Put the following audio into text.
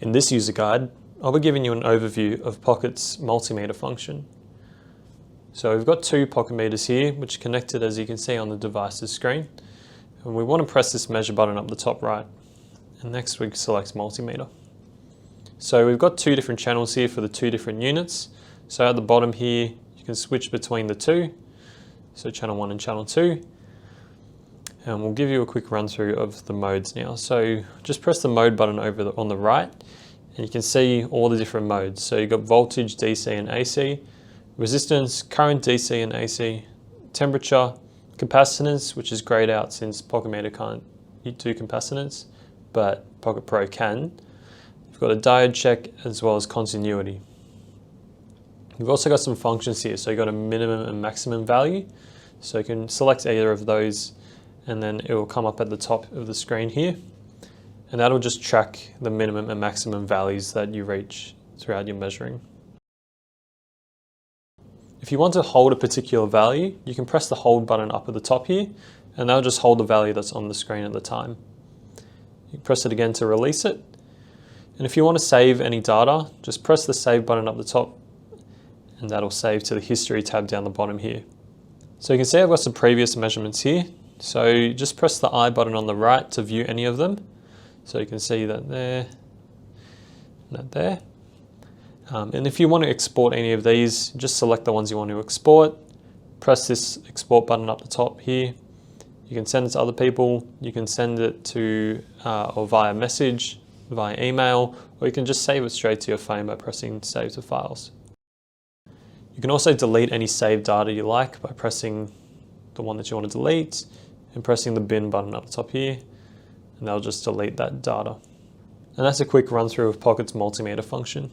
In this user guide, I'll be giving you an overview of Pokit's multimeter function. So we've got two Pokit meters here, which are connected as you can see on the device's screen. And we want to press this measure button up the top right. And next we select multimeter. So we've got two different channels here for the two different units. So at the bottom here, you can switch between the two. So channel 1 and channel 2. And we'll give you a quick run through of the modes now. So just press the mode button on the right, and you can see all the different modes. So you've got voltage, DC and AC, resistance, current DC and AC, temperature, capacitance, which is grayed out since Pokit Meter can't do capacitance, but Pokit Pro can. You've got a diode check as well as continuity. You've also got some functions here. So you've got a minimum and maximum value. So you can select either of those, and then it will come up at the top of the screen here. And that'll just track the minimum and maximum values that you reach throughout your measuring. If you want to hold a particular value, you can press the hold button up at the top here, and that'll just hold the value that's on the screen at the time. You can press it again to release it. And if you want to save any data, just press the save button up the top, and that'll save to the history tab down the bottom here. So you can see I've got some previous measurements here. So just press the I button on the right to view any of them. So you can see that there, and that there. And if you want to export any of these, just select the ones you want to export. Press this export button up the top here. You can send it to other people. You can send it to or via message, via email, or you can just save it straight to your phone by pressing Save to Files. You can also delete any saved data you like by pressing the one that you want to delete and pressing the bin button up the top here, and that'll just delete that data. And that's a quick run through of Pokit's multimeter function.